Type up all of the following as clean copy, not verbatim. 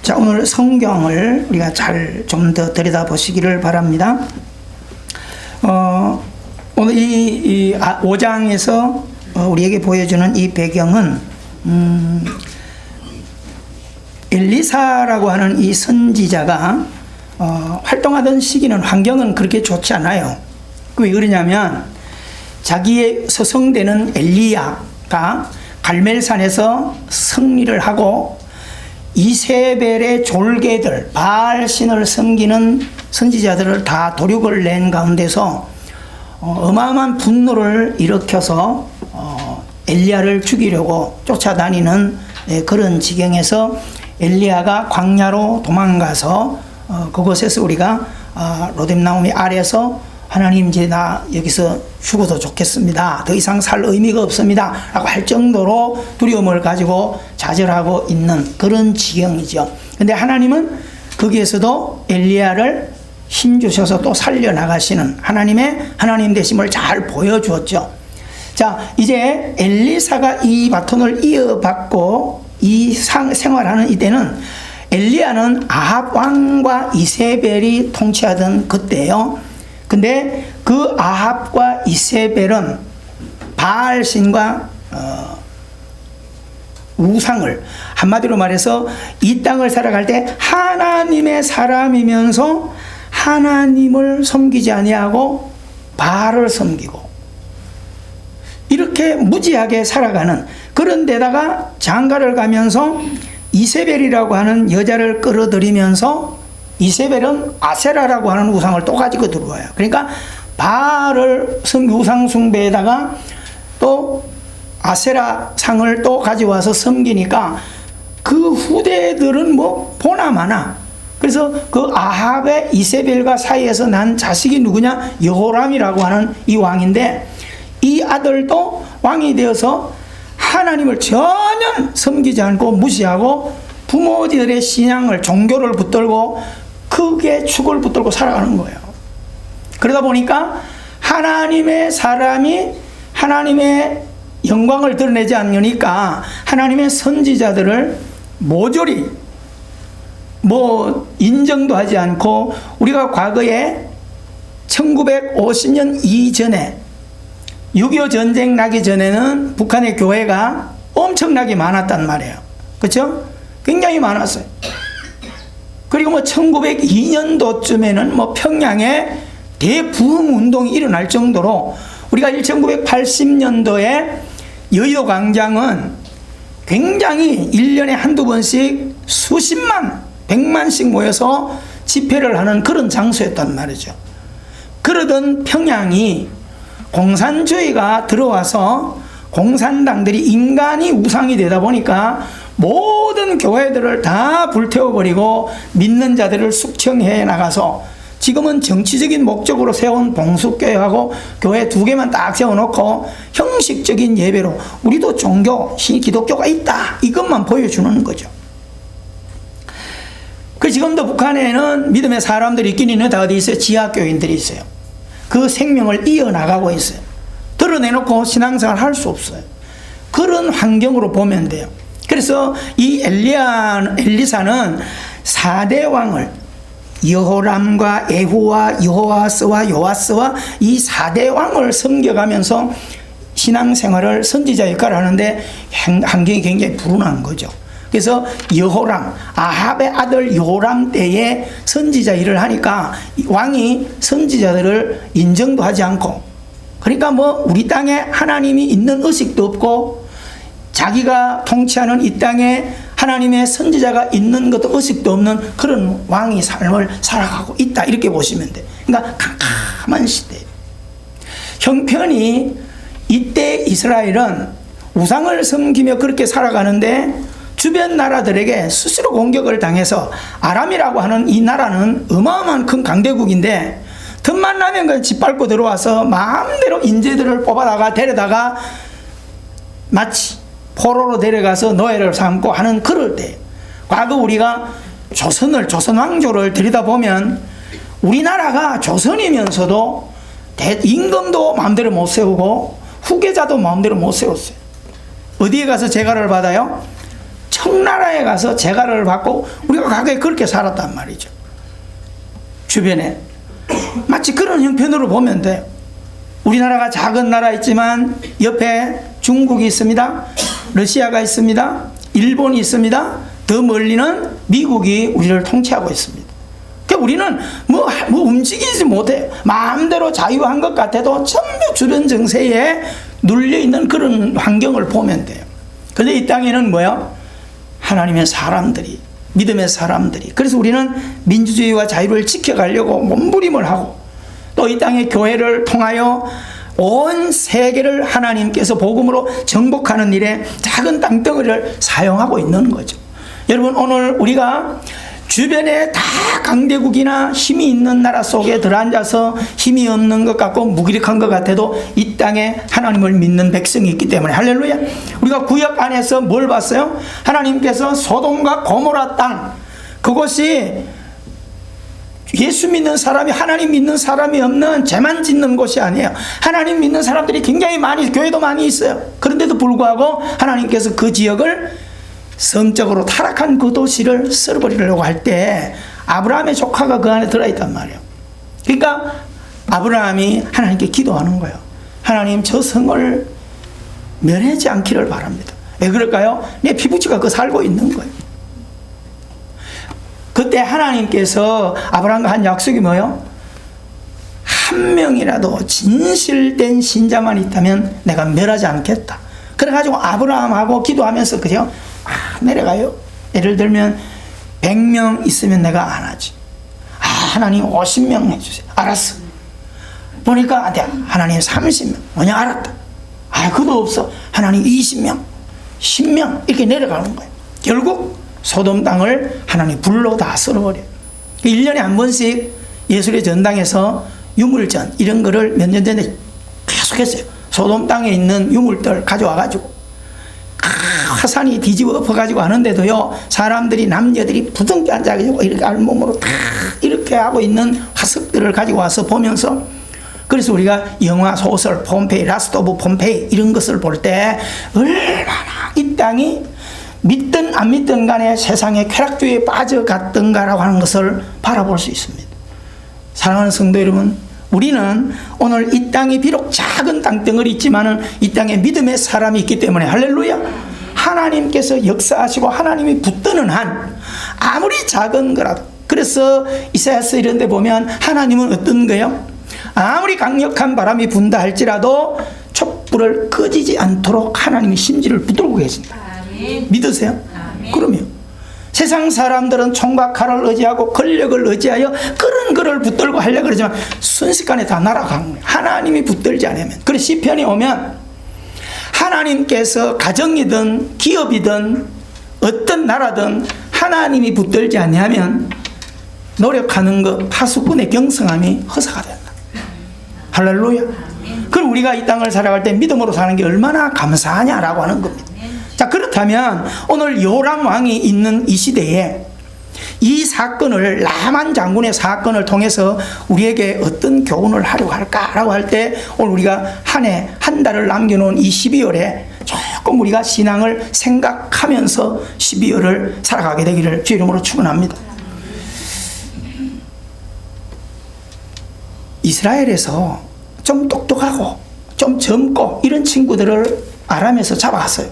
자, 오늘 성경을 우리가 잘 좀 더 들여다보시기를 바랍니다. 오늘 이 5장에서 우리에게 보여주는 이 배경은 엘리사라고 하는 이 선지자가 활동하던 시기는, 환경은 그렇게 좋지 않아요. 왜 그러냐면 자기의 서성되는 엘리야가 갈멜산에서 승리를 하고 이세벨의 졸개들, 바알신을 섬기는 선지자들을 다 도륙을 낸 가운데서 어마어마한 분노를 일으켜서 엘리야를 죽이려고 쫓아다니는 그런 지경에서 엘리야가 광야로 도망가서 그곳에서 우리가 로뎀나무미 아래에서 하나님, 이제 나 여기서 죽어도 좋겠습니다, 더 이상 살 의미가 없습니다 라고 할 정도로 두려움을 가지고 좌절하고 있는 그런 지경이죠. 근데 하나님은 거기에서도 엘리야를 힘주셔서 또 살려나가시는 하나님 되심을 잘 보여주었죠. 자, 이제 엘리사가 이 바톤을 이어받고 이 생활하는 이때는, 엘리야는 아합 왕과 이세벨이 통치하던 그때예요. 근데 그 아합과 이세벨은 바알신과 우상을, 한마디로 말해서 이 땅을 살아갈 때 하나님의 사람이면서 하나님을 섬기지 아니하고 바알을 섬기고 이렇게 무지하게 살아가는, 그런 데다가 장가를 가면서 이세벨이라고 하는 여자를 끌어들이면서, 이세벨은 아세라라고 하는 우상을 또 가지고 들어와요. 그러니까 바알을 우상 숭배에다가 또 아세라 상을 또 가져와서 섬기니까 그 후대들은 뭐 보나마나. 그래서 그 아합의 이세벨과 사이에서 난 자식이 누구냐? 여호람이라고 하는 이 왕인데, 이 아들도 왕이 되어서 하나님을 전혀 섬기지 않고 무시하고 부모들의 신앙을, 종교를 붙들고 크게 축을 붙들고 살아가는 거예요. 그러다 보니까 하나님의 사람이 하나님의 영광을 드러내지 않으니까 하나님의 선지자들을 모조리 인정도 하지 않고, 우리가 과거에 1950년 이전에 6.25 전쟁 나기 전에는 북한의 교회가 엄청나게 많았단 말이에요. 그렇죠? 굉장히 많았어요. 그리고 1902년도쯤에는 평양에 대부흥 운동이 일어날 정도로, 우리가 1980년도에 여의도 광장은 굉장히 1년에 한두 번씩 수십만, 100만씩 모여서 집회를 하는 그런 장소였단 말이죠. 그러던 평양이 공산주의가 들어와서 공산당들이 인간이 우상이 되다 보니까 모든 교회들을 다 불태워버리고 믿는 자들을 숙청해 나가서, 지금은 정치적인 목적으로 세운 봉숙교회하고 교회 2개만 딱 세워놓고 형식적인 예배로 우리도 종교, 기독교가 있다, 이것만 보여주는 거죠. 지금도 북한에는 믿음의 사람들이 있긴 있는데 다 어디 있어요? 지하교인들이 있어요. 그 생명을 이어나가고 있어요. 드러내놓고 신앙생활 할 수 없어요. 그런 환경으로 보면 돼요. 그래서 이 엘리사는 4대 왕을, 여호람과 에후와 여호아스와 요아스와 이 4대 왕을 섬겨가면서 신앙생활을, 선지자 역할을 하는데 환경이 굉장히 불운한 거죠. 그래서 여호람, 아합의 아들 여호람 때에 선지자 일을 하니까 왕이 선지자들을 인정도 하지 않고, 그러니까 우리 땅에 하나님이 있는 의식도 없고, 자기가 통치하는 이 땅에 하나님의 선지자가 있는 것도 의식도 없는 그런 왕이 삶을 살아가고 있다, 이렇게 보시면 돼요. 그러니까 캄캄한 시대. 형편이, 이때 이스라엘은 우상을 섬기며 그렇게 살아가는데 주변 나라들에게 스스로 공격을 당해서, 아람이라고 하는 이 나라는 어마어마한 큰 강대국인데 틈만 나면 그냥 짓밟고 들어와서 마음대로 인재들을 뽑아다가 데려다가 마치 포로로 데려가서 노예를 삼고 하는 그럴 때, 과거 우리가 조선 왕조를 들여다보면 우리나라가 조선이면서도 임금도 마음대로 못 세우고 후계자도 마음대로 못 세웠어요. 어디에 가서 재가를 받아요? 청나라에 가서 재가를 받고 우리가 과거에 그렇게 살았단 말이죠. 주변에 마치 그런 형편으로 보면 돼요. 우리나라가 작은 나라있지만 옆에 중국이 있습니다. 러시아가 있습니다. 일본이 있습니다. 더 멀리는 미국이 우리를 통치하고 있습니다. 그러니까 우리는 뭐 움직이지 못해요. 마음대로 자유한 것 같아도 전부 주변 정세에 눌려있는 그런 환경을 보면 돼요. 그런데 이 땅에는 뭐요? 하나님의 사람들이, 믿음의 사람들이. 그래서 우리는 민주주의와 자유를 지켜가려고 몸부림을 하고 또 이 땅의 교회를 통하여 온 세계를 하나님께서 복음으로 정복하는 일에 작은 땅덩어리를 사용하고 있는 거죠. 여러분, 오늘 우리가 주변에 다 강대국이나 힘이 있는 나라 속에 들어앉아서 힘이 없는 것 같고 무기력한 것 같아도 이 땅에 하나님을 믿는 백성이 있기 때문에, 할렐루야. 우리가 구약 안에서 뭘 봤어요? 하나님께서 소돔과 고모라 땅, 그곳이 예수 믿는 사람이, 하나님 믿는 사람이 없는 죄만 짓는 곳이 아니에요. 하나님 믿는 사람들이 굉장히 많이, 교회도 많이 있어요. 그런데도 불구하고 하나님께서 그 지역을, 성적으로 타락한 그 도시를 쓸어버리려고 할 때 아브라함의 조카가 그 안에 들어있단 말이에요. 그러니까 아브라함이 하나님께 기도하는 거예요. 하나님, 저 성을 멸하지 않기를 바랍니다. 왜 그럴까요? 내 피부치가 그 살고 있는 거예요. 그때 하나님께서 아브라함과 한 약속이 뭐예요? 한 명이라도 진실된 신자만 있다면 내가 멸하지 않겠다. 그래가지고 아브라함하고 기도하면서 그죠? 내려가요. 예를 들면 100명 있으면 내가 안 하지. 하나님 50명 해주세요. 알았어. 보니까 안 돼. 하나님 30명. 뭐냐, 알았다. 그도 없어. 하나님 20명, 10명 이렇게 내려가는 거예요. 결국 소돔 땅을 하나님 불로 다 쓸어버려요. 1년에 한 번씩 예술의 전당에서 유물전 이런 거를 몇 년 전에 계속했어요. 소돔 땅에 있는 유물들 가져와가지고 화산이 뒤집어 엎어가지고 하는데도요, 사람들이, 남녀들이 부둥켜 앉아가지고 이렇게 알몸으로 다 이렇게 하고 있는 화석들을 가지고 와서 보면서, 그래서 우리가 영화, 소설, 폼페이, 라스트 오브 폼페이 이런 것을 볼 때 얼마나 이 땅이 믿든 안 믿든 간에 세상의 쾌락주의에 빠져갔던가라고 하는 것을 바라볼 수 있습니다. 사랑하는 성도 여러분, 우리는 오늘 이 땅이 비록 작은 땅덩어리 있지만은 이 땅에 믿음의 사람이 있기 때문에, 할렐루야, 하나님께서 역사하시고 하나님이 붙드는 한 아무리 작은 거라도, 그래서 이사야서 이런 데 보면 하나님은 어떤 거예요? 아무리 강력한 바람이 분다 할지라도 촛불을 꺼지지 않도록 하나님이 심지를 붙들고 계신다. 아멘. 믿으세요? 아멘. 그러면 세상 사람들은 총과 칼을 의지하고 권력을 의지하여 그런 거를 붙들고 하려고 그러지만 순식간에 다 날아가는 거예요. 하나님이 붙들지 않으면. 그래서 시편이 오면 하나님께서 가정이든 기업이든 어떤 나라든 하나님이 붙들지 않으면 노력하는 것, 파수꾼의 경성함이 허사가 된다. 할렐루야. 그럼 우리가 이 땅을 살아갈 때 믿음으로 사는 게 얼마나 감사하냐라고 하는 겁니다. 자, 그렇다면 오늘 요람 왕이 있는 이 시대에 이 사건을, 나만 장군의 사건을 통해서 우리에게 어떤 교훈을 하려고 할까라고 할 때, 오늘 우리가 한 달을 남겨놓은 이 12월에 조금 우리가 신앙을 생각하면서 12월을 살아가게 되기를 주의 이름으로 축원합니다. 이스라엘에서 좀 똑똑하고 좀 젊고 이런 친구들을 아람에서 잡아갔어요.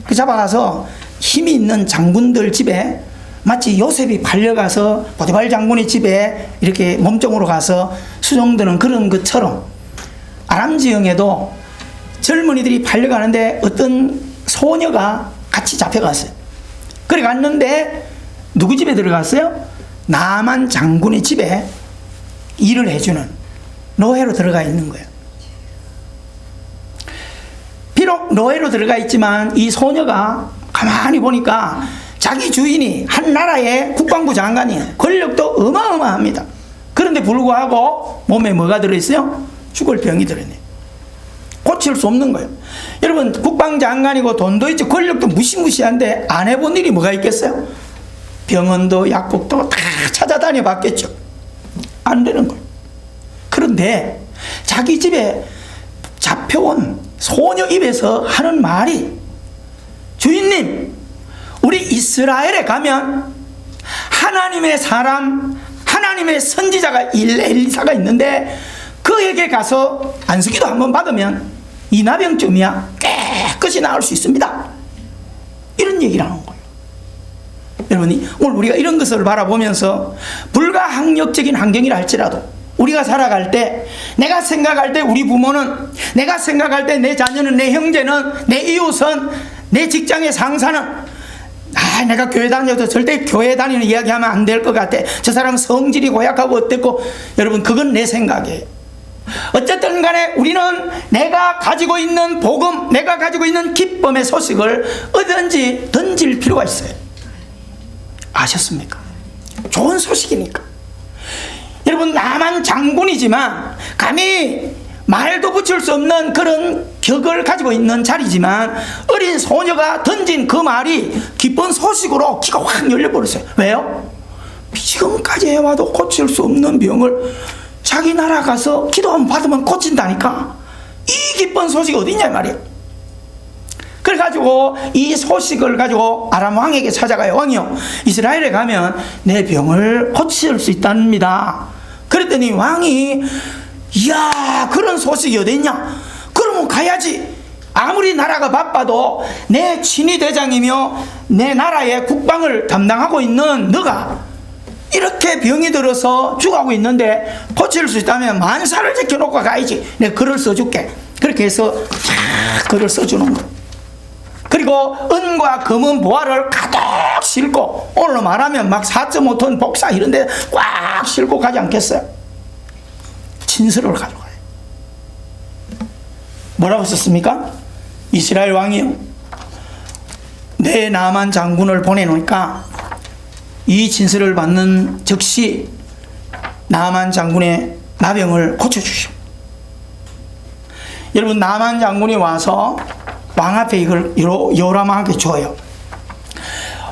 그 잡아가서 힘이 있는 장군들 집에, 마치 요셉이 팔려가서 보디발 장군의 집에 이렇게 몸종으로 가서 수종드는 그런 것처럼 아람 지형에도 젊은이들이 팔려가는데 어떤 소녀가 같이 잡혀갔어요. 그래 갔는데 누구 집에 들어갔어요? 나만 장군의 집에 일을 해주는 노예로 들어가 있는 거예요. 비록 노예로 들어가 있지만 이 소녀가 가만히 보니까 자기 주인이 한 나라의 국방부 장관이에요. 권력도 어마어마합니다. 그런데 불구하고 몸에 뭐가 들어있어요? 죽을 병이 들어있네요. 고칠 수 없는 거예요. 여러분, 국방장관이고 돈도 있죠, 권력도 무시무시한데 안 해본 일이 뭐가 있겠어요? 병원도 약국도 다 찾아다녀 봤겠죠. 안 되는 거예요. 그런데 자기 집에 잡혀온 소녀 입에서 하는 말이, 주인님, 우리 이스라엘에 가면 하나님의 사람, 하나님의 선지자가 엘리사가 있는데 그에게 가서 안수기도 한번 받으면 이 나병쯤이야 깨끗이 나을 수 있습니다. 이런 얘기를 하는 거예요. 여러분이 오늘 우리가 이런 것을 바라보면서 불가항력적인 환경이라 할지라도 우리가 살아갈 때, 내가 생각할 때 우리 부모는, 내가 생각할 때 내 자녀는, 내 형제는, 내 이웃은, 내 직장의 상사는, 내가 교회 다녀도 절대 교회 다니는 이야기하면 안 될 것 같아. 저 사람 성질이 고약하고 어땠고. 여러분, 그건 내 생각이에요. 어쨌든 간에 우리는 내가 가지고 있는 복음, 내가 가지고 있는 기쁨의 소식을 어디든지 던질 필요가 있어요. 아셨습니까? 좋은 소식이니까. 여러분, 나만 장군이지만 감히 말도 붙일 수 없는 그런 격을 가지고 있는 자리지만 어린 소녀가 던진 그 말이 기쁜 소식으로 귀가 확 열려버렸어요. 왜요? 지금까지 해와도 고칠 수 없는 병을 자기 나라 가서 기도 한번 받으면 고친다니까. 이 기쁜 소식이 어디냐 말이에요. 그래가지고 이 소식을 가지고 아람 왕에게 찾아가요. 왕이요, 이스라엘에 가면 내 병을 고칠 수 있답니다. 그랬더니 왕이, 이야, 그런 소식이 어디 있냐? 그러면 가야지. 아무리 나라가 바빠도 내 친위 대장이며 내 나라의 국방을 담당하고 있는 너가 이렇게 병이 들어서 죽어가고 있는데 고칠 수 있다면 만사를 지켜놓고 가야지. 내가 글을 써줄게. 그렇게 해서 쫙 글을 써주는 거예요. 그리고 은과 금은 보화를 가득 싣고, 오늘로 말하면 막 4.5톤 복사 이런 데 꽉 싣고 가지 않겠어요? 진술을 가져가요. 뭐라고 썼습니까? 이스라엘 왕이요, 내 나만 장군을 보내놓으니까 이 진술을 받는 즉시 나만 장군의 나병을 고쳐주시오. 여러분, 나만 장군이 와서 왕 앞에 이걸 요람하게 줘요.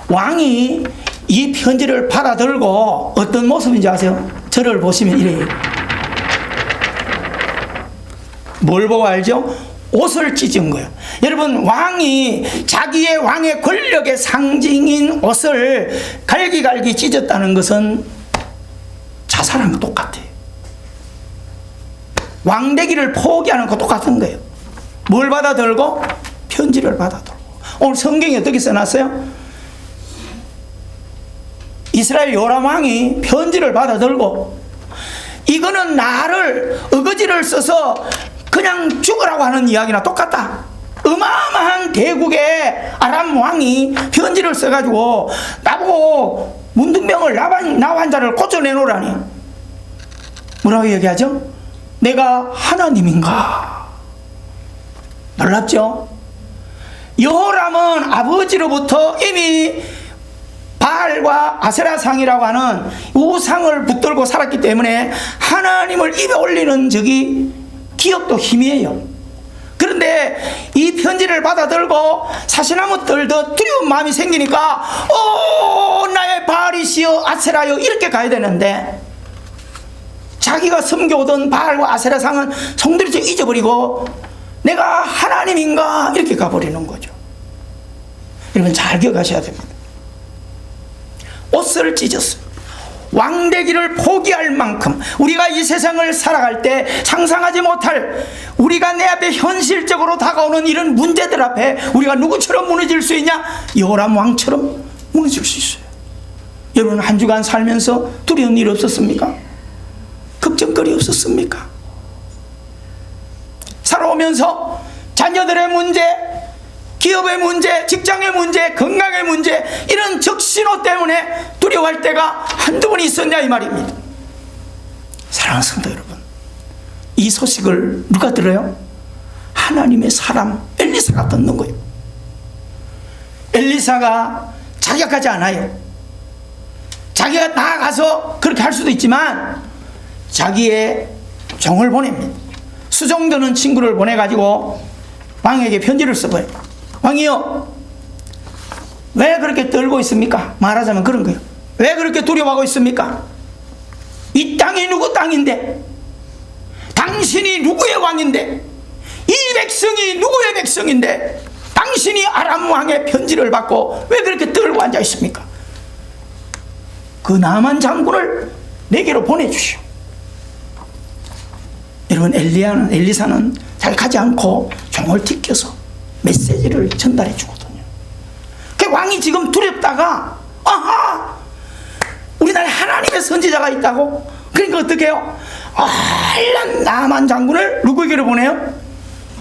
왕이 이 편지를 받아들고 어떤 모습인지 아세요? 저를 보시면 이래요. 뭘 보고 알죠? 옷을 찢은 거예요. 여러분, 왕이 자기의 왕의 권력의 상징인 옷을 갈기갈기 찢었다는 것은 자살한 거 똑같아요. 왕되기를 포기하는 거 똑같은 거예요. 뭘 받아들고? 편지를 받아들고. 오늘 성경에 어떻게 써놨어요? 이스라엘 요람 왕이 편지를 받아들고, 이거는 나를 어거지를 써서 그냥 죽으라고 하는 이야기나 똑같다. 어마어마한 대국의 아람 왕이 편지를 써가지고 나보고 문둥병을 나 환자를 고쳐내놓으라니. 뭐라고 얘기하죠? 내가 하나님인가? 놀랍죠? 여호람은 아버지로부터 이미 바알과 아세라상이라고 하는 우상을 붙들고 살았기 때문에 하나님을 입에 올리는 적이 기억도 희미해요. 그런데 이 편지를 받아들고 사시나무 떨듯 두려운 마음이 생기니까 나의 바알이시여 아세라여 이렇게 가야 되는데, 자기가 섬겨오던 바알과 아세라상은 성들이 잊어버리고 내가 하나님인가 이렇게 가버리는 거죠. 여러분, 잘 기억하셔야 됩니다. 옷을 찢었어요. 왕되기를 포기할 만큼 우리가 이 세상을 살아갈 때 상상하지 못할, 우리가 내 앞에 현실적으로 다가오는 이런 문제들 앞에 우리가 누구처럼 무너질 수 있냐? 요람 왕처럼 무너질 수 있어요. 여러분, 한 주간 살면서 두려운 일 없었습니까? 걱정거리 없었습니까? 살아오면서 자녀들의 문제, 기업의 문제, 직장의 문제, 건강의 문제, 이런 적신호 때문에 두려워할 때가 한두 번 있었냐 이 말입니다. 사랑하는 성도 여러분, 이 소식을 누가 들어요? 하나님의 사람 엘리사가 듣는 거예요. 엘리사가 자격하지 않아요. 자기가 나아가서 그렇게 할 수도 있지만 자기의 종을 보냅니다. 수종드는 친구를 보내가지고 왕에게 편지를 써봐요. 왕이요, 왜 그렇게 떨고 있습니까? 말하자면 그런 거예요. 왜 그렇게 두려워하고 있습니까? 이 땅이 누구 땅인데? 당신이 누구의 왕인데? 이 백성이 누구의 백성인데? 당신이 아람 왕의 편지를 받고 왜 그렇게 떨고 앉아 있습니까? 그 나만 장군을 내게로 보내주시오. 여러분, 엘리사는 잘 가지 않고 종을 튀겨서 메시지를 전달해 주거든요. 그 왕이 지금 두렵다가, 아하! 우리나라에 하나님의 선지자가 있다고? 그러니까 어떻게 해요? 알란 나만 장군을 누구에게로 보내요?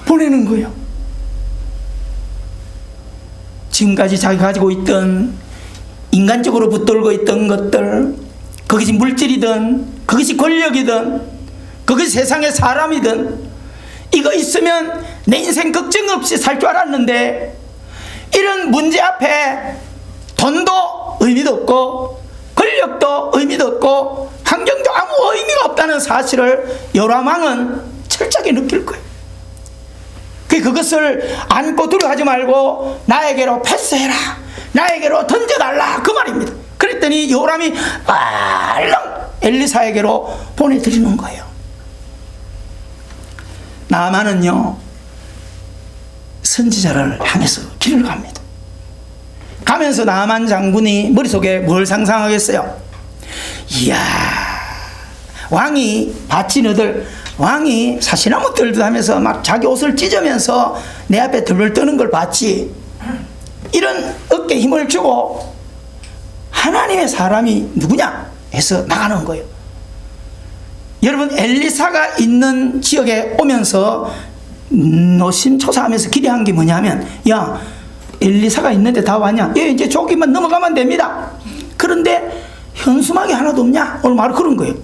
보내는 거예요. 지금까지 자기가 가지고 있던 인간적으로 붙들고 있던 것들, 그것이 물질이든 그것이 권력이든 그것이 세상의 사람이든, 이거 있으면 내 인생 걱정 없이 살 줄 알았는데 이런 문제 앞에 돈도 의미도 없고 권력도 의미도 없고 환경도 아무 의미가 없다는 사실을 요람 왕은 철저하게 느낄 거예요. 그것을 안고 두려워하지 말고 나에게로 패스해라, 나에게로 던져달라, 그 말입니다. 그랬더니 요람이 알랑 엘리사에게로 보내드리는 거예요. 나아만은요, 선지자를 향해서 길을 갑니다. 가면서 나아만 장군이 머릿속에 뭘 상상하겠어요? 이야, 왕이 밭이 너들, 왕이 사시나무 뜰듯 하면서 막 자기 옷을 찢으면서 내 앞에 들을 떠는 걸 봤지. 이런 어깨에 힘을 주고 하나님의 사람이 누구냐 해서 나가는 거예요. 여러분, 엘리사가 있는 지역에 오면서 노심초사하면서 기대한 게 뭐냐면, 야, 엘리사가 있는데 다 왔냐? 예, 이제 조기만 넘어가면 됩니다. 그런데 현수막이 하나도 없냐? 오늘 말을 그런 거예요.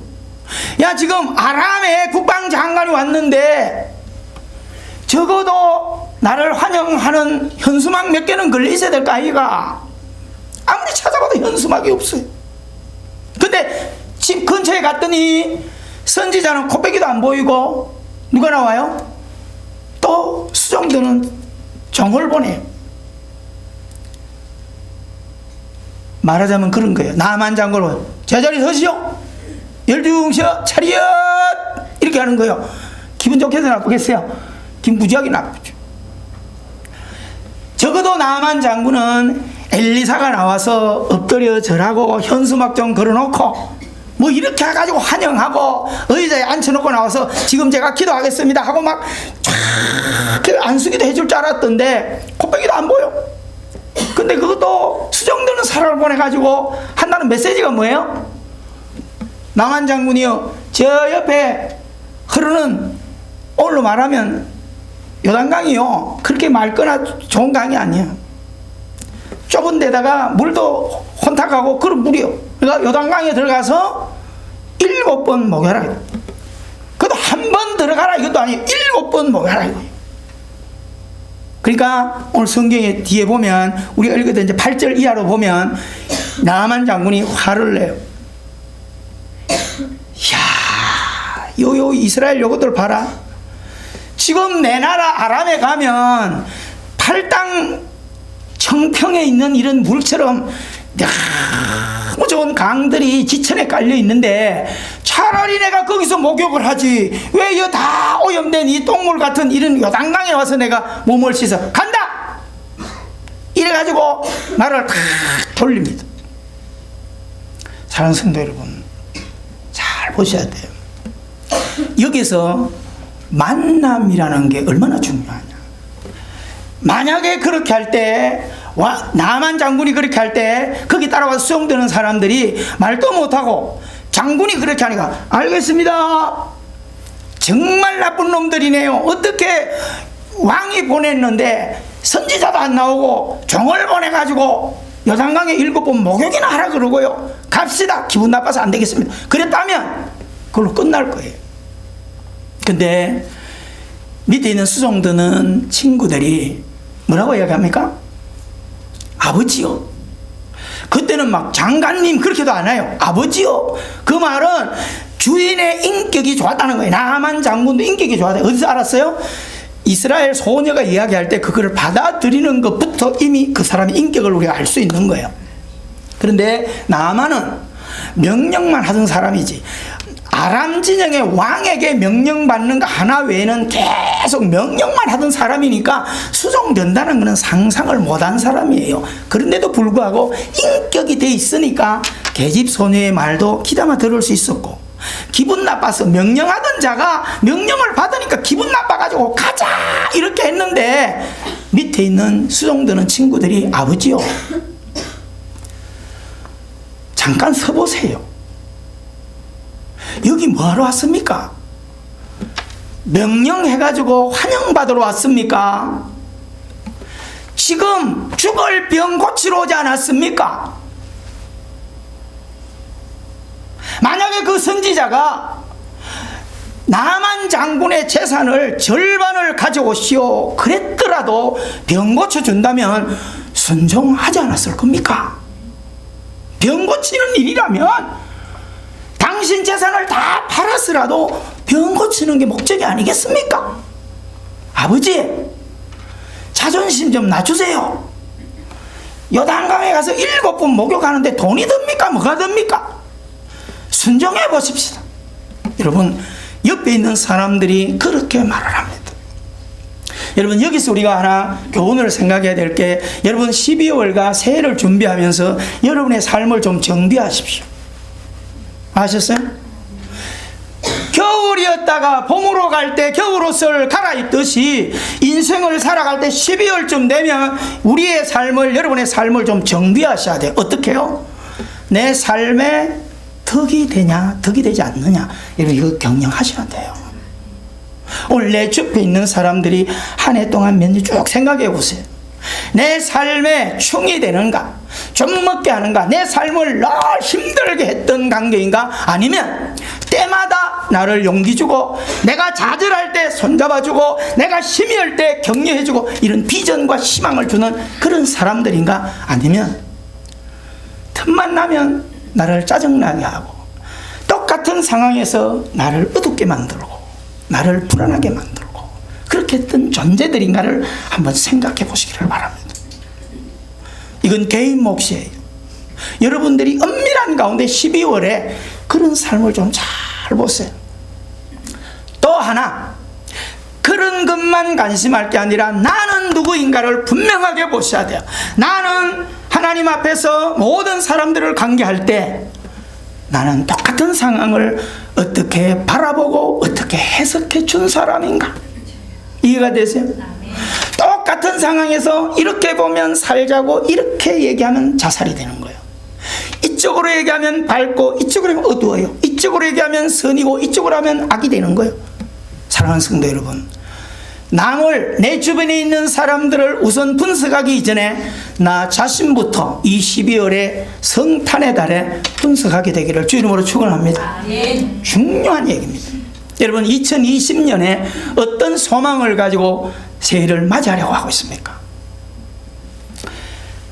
야, 지금 아람의 국방장관이 왔는데 적어도 나를 환영하는 현수막 몇 개는 걸려 있어야 될 거 아이가? 아무리 찾아봐도 현수막이 없어요. 근데 집 근처에 갔더니 선지자는 코빼기도 안 보이고, 누가 나와요? 또 수정들은 정을 보내요. 말하자면 그런 거예요. 나만 장군은 제자리 서시오, 열중서 차렷, 이렇게 하는 거예요. 기분 좋겠어요, 나쁘겠어요? 기분 무지하게 나쁘죠. 적어도 나만 장군은 엘리사가 나와서 엎드려 절하고 현수막 좀 걸어놓고 뭐 이렇게 해가지고 환영하고 의자에 앉혀놓고 나와서 지금 제가 기도하겠습니다 하고 막 쫙 안수기도 해줄 줄 알았던데 코빼기도 안 보여. 근데 그것도 수정되는 사람을 보내가지고 한다는 메시지가 뭐예요? 나만 장군이요, 저 옆에 흐르는, 오늘로 말하면 요단강이요, 그렇게 맑거나 좋은 강이 아니에요. 좁은 데다가 물도 혼탁하고 그런 물이요. 그러니까 요단강에 들어가서 7번 목욕하라. 그것도 한 번 들어가라 이것도 아니에요. 7번 목욕하라 이거예요. 그러니까 오늘 성경에 뒤에 보면, 우리가 읽었던 이제 8절 이하로 보면 나만 장군이 화를 내요. 이야, 요 이스라엘 요것들 봐라. 지금 내 나라 아람에 가면 팔당 청평에 있는 이런 물처럼 너무 좋은 강들이 지천에 깔려 있는데 차라리 내가 거기서 목욕을 하지, 왜 이 다 오염된 이 똥물 같은 이런 요단강에 와서 내가 몸을 씻어 간다, 이래가지고 나를 다 돌립니다. 사랑하는 성도 여러분, 잘 보셔야 돼요. 여기서 만남이라는 게 얼마나 중요하냐. 만약에 그렇게 할 때, 나만 장군이 그렇게 할 때 거기 따라와서 수용되는 사람들이 말도 못하고 장군이 그렇게 하니까, 알겠습니다, 정말 나쁜 놈들이네요, 어떻게 왕이 보냈는데 선지자도 안 나오고 종을 보내가지고 요단강에 7번 목욕이나 하라 그러고요, 갑시다, 기분 나빠서 안 되겠습니다, 그랬다면 그걸로 끝날 거예요. 근데 밑에 있는 수종드는 친구들이 뭐라고 이야기합니까? 아버지요. 그때는 막 장관님 그렇게도 안 해요. 아버지요. 그 말은 주인의 인격이 좋았다는 거예요. 나만 장군도 인격이 좋았다. 어디서 알았어요? 이스라엘 소녀가 이야기할 때 그거를 받아들이는 것부터 이미 그 사람의 인격을 우리가 알 수 있는 거예요. 그런데 나만은 명령만 하던 사람이지, 아람 진영의 왕에게 명령받는 거 하나 외에는 계속 명령만 하던 사람이니까 수종된다는 것은 상상을 못한 사람이에요. 그런데도 불구하고 인격이 돼 있으니까 계집 소녀의 말도 귀담아 들을 수 있었고, 기분 나빠서 명령하던 자가 명령을 받으니까 기분 나빠가지고 가자 이렇게 했는데, 밑에 있는 수종드는 친구들이 아버지요, 잠깐 서보세요. 여기 뭐하러 왔습니까? 명령해가지고 환영받으러 왔습니까? 지금 죽을 병 고치러 오지 않았습니까? 만약에 그 선지자가 나만 장군의 재산을 절반을 가져오시오 그랬더라도 병 고쳐준다면 순종하지 않았을 겁니까? 병 고치는 일이라면 당신 재산을 다 팔았으라도 병 고치는 게 목적이 아니겠습니까? 아버지, 자존심 좀 낮추세요. 요단강에 가서 7번 목욕하는데 돈이 듭니까? 뭐가 듭니까? 순종해 보십시다. 여러분, 옆에 있는 사람들이 그렇게 말을 합니다. 여러분, 여기서 우리가 하나 교훈을 생각해야 될 게, 여러분 12월과 새해를 준비하면서 여러분의 삶을 좀 정비하십시오. 아셨어요? 겨울이었다가 봄으로 갈 때 겨울옷을 갈아입듯이 인생을 살아갈 때 12월쯤 되면 우리의 삶을, 여러분의 삶을 좀 정비하셔야 돼요. 어떻게 해요? 내 삶에 덕이 되냐 덕이 되지 않느냐, 여러분 이거 경영하셔야 돼요. 오늘 내 주변에 있는 사람들이 한 해 동안 몇 년 쭉 생각해 보세요. 내 삶에 충이 되는가, 좀 먹게 하는가, 내 삶을 늘 힘들게 했던 관계인가, 아니면 때마다 나를 용기 주고, 내가 좌절할 때 손잡아주고, 내가 힘이 때 격려해주고, 이런 비전과 희망을 주는 그런 사람들인가, 아니면 틈만 나면 나를 짜증나게 하고 똑같은 상황에서 나를 어둡게 만들고 나를 불안하게 만들고 그렇게 했던 존재들인가를 한번 생각해 보시기를 바랍니다. 이건 개인 몫이에요. 여러분들이 은밀한 가운데 12월에 그런 삶을 좀 잘 보세요. 또 하나, 그런 것만 관심할 게 아니라 나는 누구인가를 분명하게 보셔야 돼요. 나는 하나님 앞에서 모든 사람들을 관계할 때 나는 똑같은 상황을 어떻게 바라보고 어떻게 해석해 준 사람인가? 이해가 되세요? 똑같은 상황에서 이렇게 보면 살자고 이렇게 얘기하면 자살이 되는 거예요. 이쪽으로 얘기하면 밝고 이쪽으로 하면 어두워요. 이쪽으로 얘기하면 선이고 이쪽으로 하면 악이 되는 거예요. 사랑하는 성도 여러분, 남을, 내 주변에 있는 사람들을 우선 분석하기 이전에 나 자신부터 이 12월에 성탄의 달에 분석하게 되기를 주 이름으로 축원합니다. 중요한 얘기입니다. 여러분, 2020년에 어떤 소망을 가지고 새해를 맞이하려고 하고 있습니까?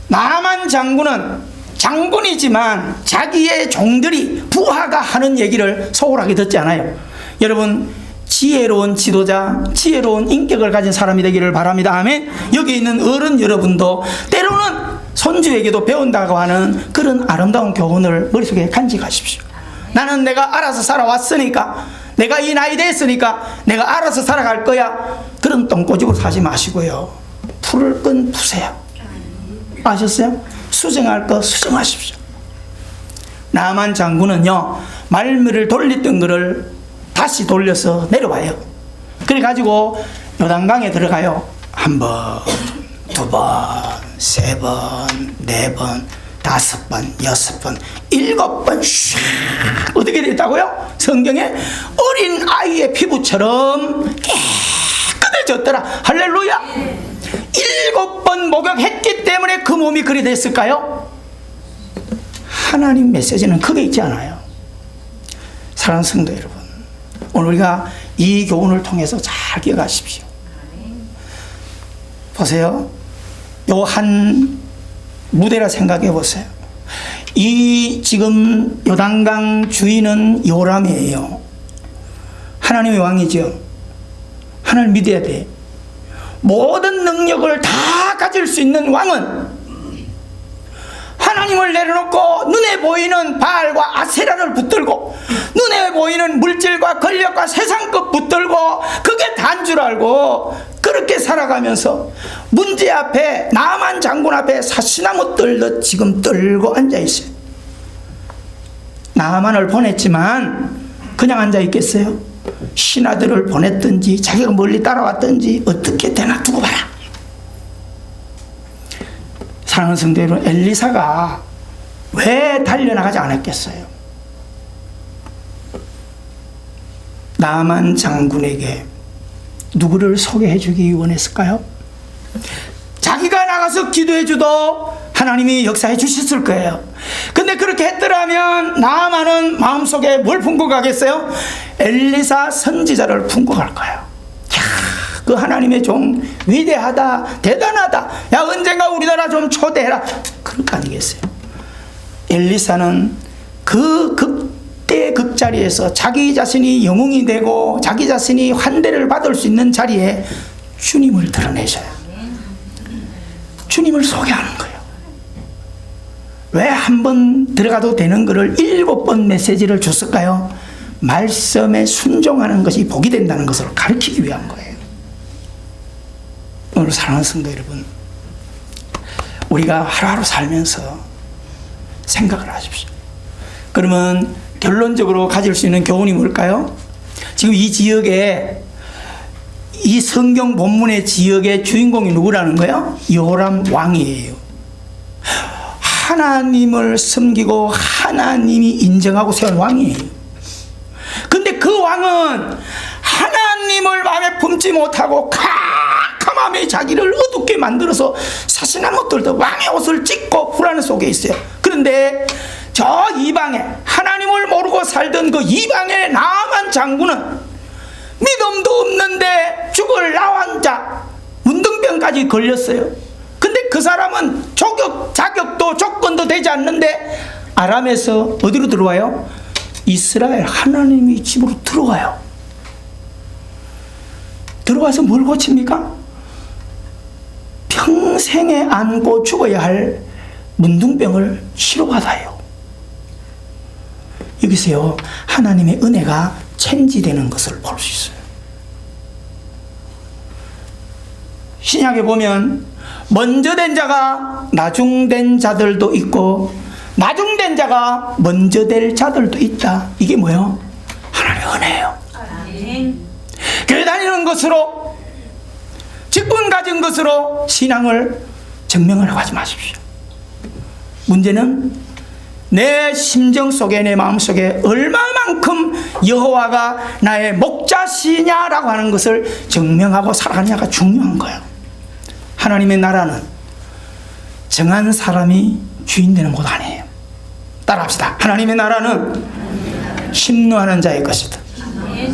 나만 장군은 장군이지만 자기의 종들이, 부하가 하는 얘기를 소홀하게 듣지 않아요. 여러분, 지혜로운 지도자, 지혜로운 인격을 가진 사람이 되기를 바랍니다. 아멘. 여기 있는 어른 여러분도 때로는 손주에게도 배운다고 하는 그런 아름다운 교훈을 머릿속에 간직하십시오. 나는 내가 알아서 살아왔으니까, 내가 이 나이 됐으니까 내가 알아서 살아갈 거야, 그런 똥꼬집으로 사지 마시고요, 풀을 끈 푸세요. 아셨어요? 수정할 거 수정하십시오. 나만 장군은요, 말미를 돌렸던 거를 다시 돌려서 내려와요. 그래가지고 요단강에 들어가요. 1번, 2번, 3번, 4번, 5번, 6번, 7번 샥 어떻게 됐다고요? 성경에 어린 아이의 피부처럼 깨끗해졌더라. 할렐루야. 7번 목욕했기 때문에 그 몸이 그리 됐을까요? 하나님 메시지는 크게 있지 않아요. 사랑하는 성도 여러분, 오늘 우리가 이 교훈을 통해서 잘 기억하십시오. 보세요. 요 한 무대라 생각해 보세요. 이 지금 요단강 주인은 요람이에요. 하나님의 왕이죠. 하나님 믿어야 돼. 모든 능력을 다 가질 수 있는 왕은 하나님을 내려놓고 눈에 보이는 바알과 아세라를 붙들고 눈에 보이는 물질과 권력과 세상 것 붙들고 그게 다인 줄 알고 그렇게 살아가면서 문제 앞에 나만 장군 앞에 사시나무 떨듯 지금 떨고 앉아있어요. 나만을 보냈지만 그냥 앉아있겠어요? 신하들을 보냈든지 자기가 멀리 따라왔든지 어떻게 되나 두고 봐라. 사랑하는 성도 여러분, 엘리사가 왜 달려나가지 않았겠어요? 나만 장군에게 누구를 소개해 주기 원했을까요? 자기가 나가서 기도해 주도 하나님이 역사해 주셨을 거예요. 근데 그렇게 했더라면 나만은 마음속에 뭘 품고 가겠어요? 엘리사 선지자를 품고 갈 거예요. 그 하나님의 종 위대하다, 대단하다, 야 언젠가 우리나라 좀 초대해라, 그럴 거 아니겠어요? 엘리사는 그 극대 극자리에서 자기 자신이 영웅이 되고 자기 자신이 환대를 받을 수 있는 자리에 주님을 드러내셔요. 주님을 소개하는 거예요. 왜 한 번 들어가도 되는 거를 7번 메시지를 줬을까요? 말씀에 순종하는 것이 복이 된다는 것을 가르치기 위한 거예요. 오늘 사랑하는 성도 여러분, 우리가 하루하루 살면서 생각을 하십시오. 그러면 결론적으로 가질 수 있는 교훈이 뭘까요? 지금 이 지역에, 이 성경 본문의 지역의 주인공이 누구라는 거예요? 여호람 왕이에요. 하나님을 섬기고 하나님이 인정하고 세운 왕이에요. 근데 그 왕은 하나님을 마음에 품지 못하고 캄캄함에 자기를 어둡게 만들어서 사시나무 떨듯 왕의 옷을 찢고 불안 속에 있어요. 그런데 저 이방에 하나님을 모르고 살던 그 이방의 나만 장군은 믿음도 없는데 죽을 나환자 문둥병까지 걸렸어요. 근데 그 사람은 자격도 조건도 되지 않는데 아람에서 어디로 들어와요? 이스라엘 하나님의 집으로 들어가요. 들어가서 뭘 고칩니까? 평생에 안고 죽어야 할 문둥병을 치료받아요. 여기서요, 하나님의 은혜가 체인지되는 것을 볼 수 있어요. 신약에 보면 먼저 된 자가 나중된 자들도 있고 나중된 자가 먼저 될 자들도 있다. 이게 뭐예요? 하나님의 은혜예요. 교회 다니는 것으로, 직분 가진 것으로 신앙을 증명하려고 하지 마십시오. 문제는 내 심정 속에, 내 마음 속에 얼마만큼 여호와가 나의 목자시냐라고 하는 것을 증명하고 살아가느냐가 중요한 거예요. 하나님의 나라는 정한 사람이 주인 되는 곳 아니에요. 따라합시다. 하나님의 나라는 심노하는 자의 것이다.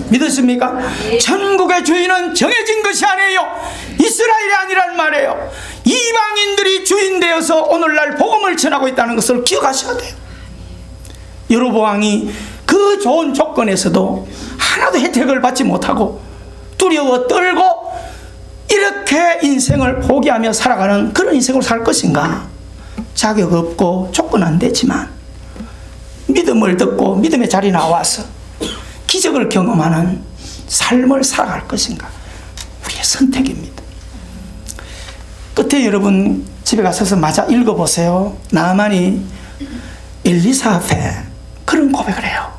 믿으십니까? 천국의 주인은 정해진 것이 아니에요. 이스라엘이 아니란 말이에요. 이방인들이 주인 되어서 오늘날 복음을 전하고 있다는 것을 기억하셔야 돼요. 여로보암이 그 좋은 조건에서도 하나도 혜택을 받지 못하고 두려워 떨고 이렇게 인생을 포기하며 살아가는 그런 인생으로 살 것인가? 자격 없고 조건 안 되지만 믿음을 듣고 믿음의 자리에 나와서 기적을 경험하는 삶을 살아갈 것인가? 우리의 선택입니다. 끝에 여러분 집에 가셔서 마저 읽어보세요. 나만이 엘리사 앞에 그런 고백을 해요.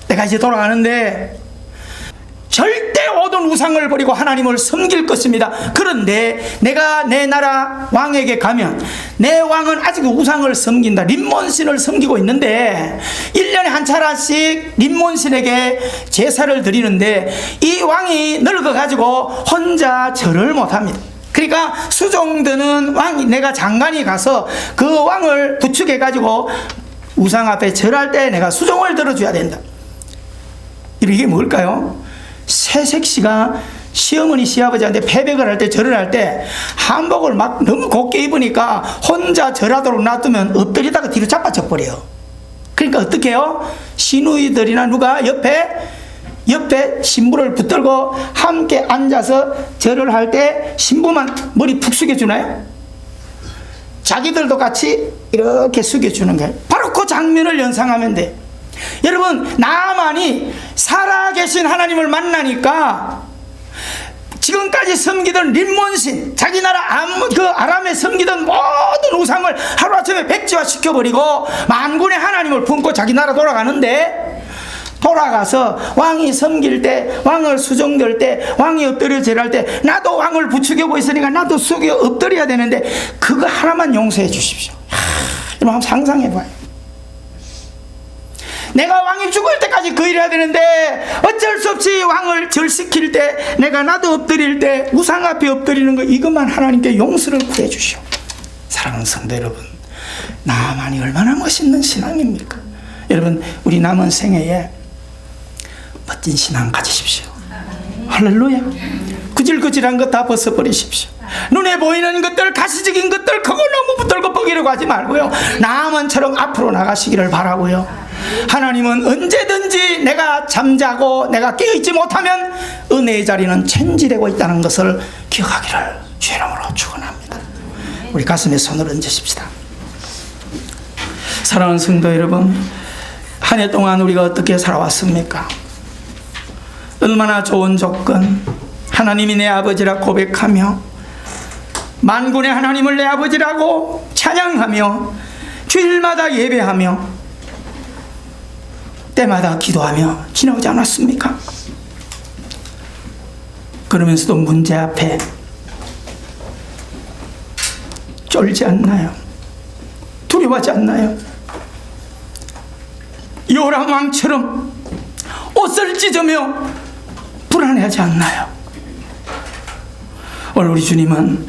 내가 이제 돌아가는데 절대 모든 우상을 버리고 하나님을 섬길 것입니다. 그런데 내가 내 나라 왕에게 가면 내 왕은 아직 우상을 섬긴다. 림몬신을 섬기고 있는데 1년에 한 차례씩 림몬신에게 제사를 드리는데 이 왕이 늙어가지고 혼자 절을 못합니다. 그러니까 수종드는 왕이, 내가 장관이 가서 그 왕을 부축해가지고 우상 앞에 절할 때 내가 수종을 들어줘야 된다. 이게 뭘까요? 새색시가 시어머니 시아버지한테 패백을 할 때, 절을 할 때 한복을 막 너무 곱게 입으니까 혼자 절하도록 놔두면 엎드리다가 뒤로 자빠져 버려요. 그러니까 어떻게 해요? 시누이들이나 누가 옆에 신부를 붙들고 함께 앉아서 절을 할 때 신부만 머리 푹 숙여주나요? 자기들도 같이 이렇게 숙여주는 거예요. 바로 그 장면을 연상하면 돼. 여러분, 나아만이 살아계신 하나님을 만나니까 지금까지 섬기던 림몬신, 자기 나라 아람에 섬기던 모든 우상을 하루아침에 백지화 시켜버리고 만군의 하나님을 품고 자기 나라 돌아가는데, 돌아가서 왕이 섬길 때, 왕을 수종될 때, 왕이 엎드려 절할 때 나도 왕을 부추기고 있으니까 나도 숙여 엎드려야 되는데 그거 하나만 용서해 주십시오. 여러분 한번 상상해 봐요. 내가 왕이 죽을 때까지 그 일을 해야 되는데 어쩔 수 없이 왕을 절시킬 때, 내가 나도 엎드릴 때 우상 앞에 엎드리는 거, 이것만 하나님께 용서를 구해 주시오. 사랑하는 성도 여러분, 나만이 얼마나 멋있는 신앙입니까? 여러분, 우리 남은 생애에 멋진 신앙 가지십시오. 할렐루야. 구질구질한 것 다 벗어버리십시오. 눈에 보이는 것들, 가시적인 것들, 그거 너무 붙들고 뻐기려고 하지 말고요, 나만처럼 앞으로 나가시기를 바라고요. 하나님은 언제든지 내가 잠자고 내가 깨어있지 못하면 은혜의 자리는 천지되고 있다는 것을 기억하기를 주의 이름으로 축원합니다. 우리 가슴에 손을 얹으십시다. 사랑하는 성도 여러분, 한 해 동안 우리가 어떻게 살아왔습니까? 얼마나 좋은 조건, 하나님이 내 아버지라 고백하며 만군의 하나님을 내 아버지라고 찬양하며 주일마다 예배하며 때마다 기도하며 지나오지 않았습니까? 그러면서도 문제 앞에 쫄지 않나요? 두려워하지 않나요? 요람 왕처럼 옷을 찢으며 불안해하지 않나요? 오늘 우리 주님은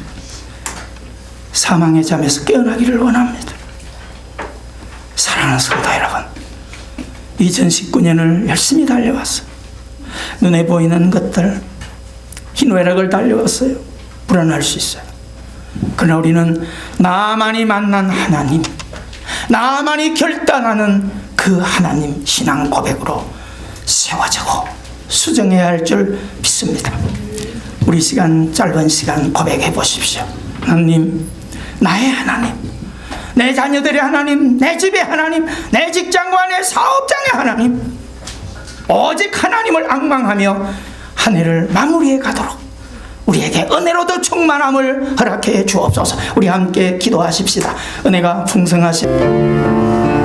사망의 잠에서 깨어나기를 원합니다. 사랑하는 성도 여러분, 2019년을 열심히 달려왔어요. 눈에 보이는 것들, 희노애락을 달려왔어요. 불안할 수 있어요. 그러나 우리는 나만이 만난 하나님, 나만이 결단하는 그 하나님 신앙 고백으로 세워지고 수정해야 할 줄 믿습니다. 우리 시간, 짧은 시간 고백해 보십시오. 하나님, 나의 하나님, 내 자녀들의 하나님, 내 집의 하나님, 내 직장과 내 사업장의 하나님, 오직 하나님을 앙망하며 한 해를 마무리해 가도록 우리에게 은혜로도 충만함을 허락해 주옵소서. 우리 함께 기도하십시다. 은혜가 풍성하신